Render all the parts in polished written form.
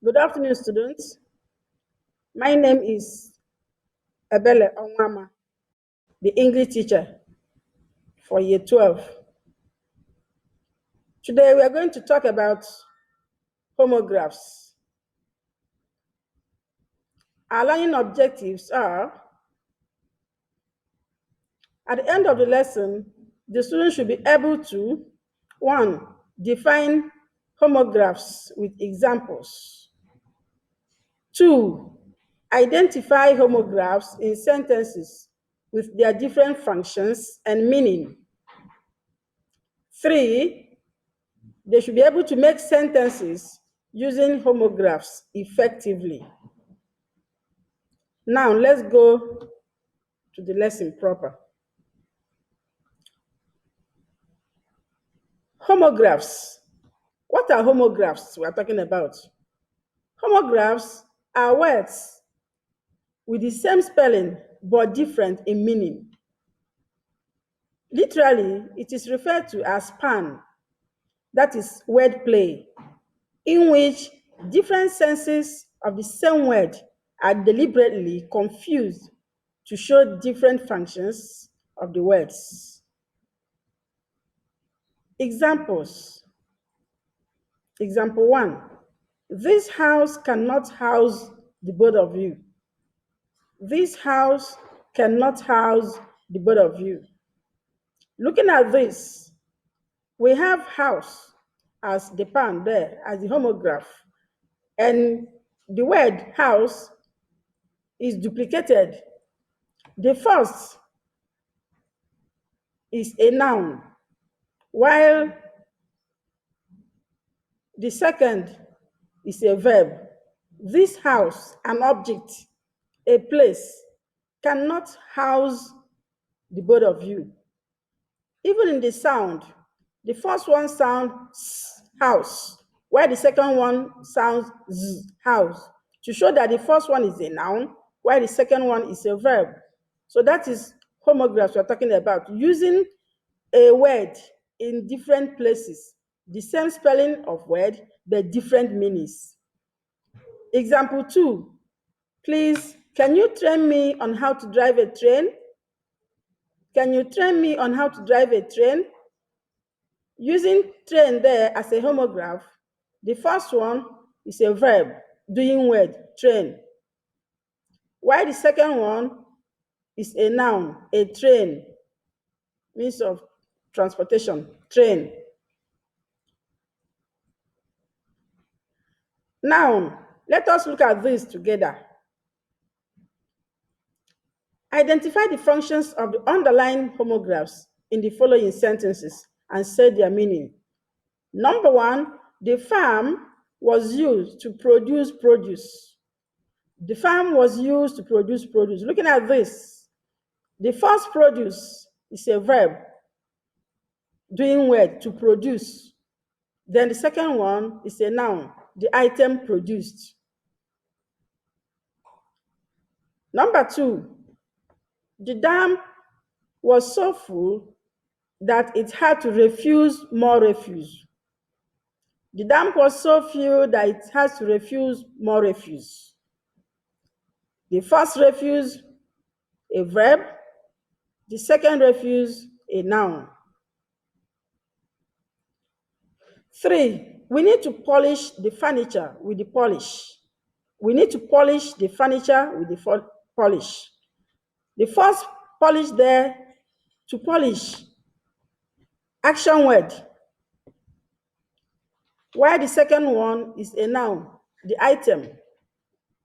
Good afternoon, students. My name is Ebele Onwama, the English teacher for Year 12. Today we are going to talk about homographs. Our learning objectives are, at the end of the lesson, the students should be able to, 1, define homographs with examples. 2, identify homographs in sentences with their different functions and meaning. 3, they should be able to make sentences using homographs effectively. Now, let's go to the lesson proper. Homographs. What are homographs we are talking about? Homographs are words with the same spelling but different in meaning. Literally, it is referred to as span, that is wordplay, in which different senses of the same word are deliberately confused to show different functions of the words. Examples. Example 1. This house cannot house the both of you. This house cannot house the both of you. Looking at this, we have house as the pan there, as the homograph, and the word house is duplicated. The first is a noun, while the second is a verb. This house, an object, a place, cannot house the both of you. Even in the sound, the first one sounds s, house, while the second one sounds z, house, to show that the first one is a noun, while the second one is a verb. So that is homographs we're talking about, using a word in different places, the same spelling of word, but different meanings. Example 2, please, can you train me on how to drive a train? Can you train me on how to drive a train? Using train there as a homograph, the first one is a verb, doing word, train, while the second one is a noun, a train, means of transportation, train. Now, let us look at this together. Identify the functions of the underlying homographs in the following sentences and say their meaning. Number 1, the farm was used to produce produce. The farm was used to produce produce. Looking at this, the first produce is a verb, doing word, to produce. Then the second one is a noun, the item produced. Number 2, the dam was so full that it had to refuse more refuse. The dam was so full that it has to refuse more refuse. The first refuse, a verb. The second refuse, a noun. 3, we need to polish the furniture with the polish. We need to polish the furniture with the polish. The first polish there, to polish, action word, while the second one is a noun, the item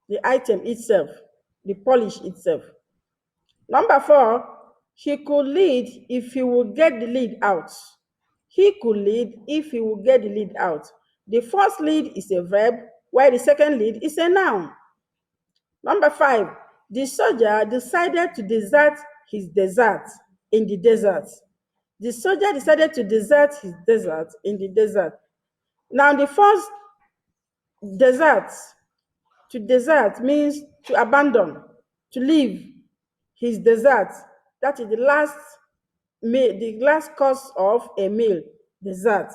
itself, the polish itself. Number 4, he could lead if he would get the lead out. He could lead if he would get the lead out. The first lead is a verb, while the second lead is a noun. Number 5, the soldier decided to desert his desert in the desert. The soldier decided to desert his desert in the desert. Now, the first desert, to desert means to abandon, to leave his desert. That is the last course of a meal, dessert.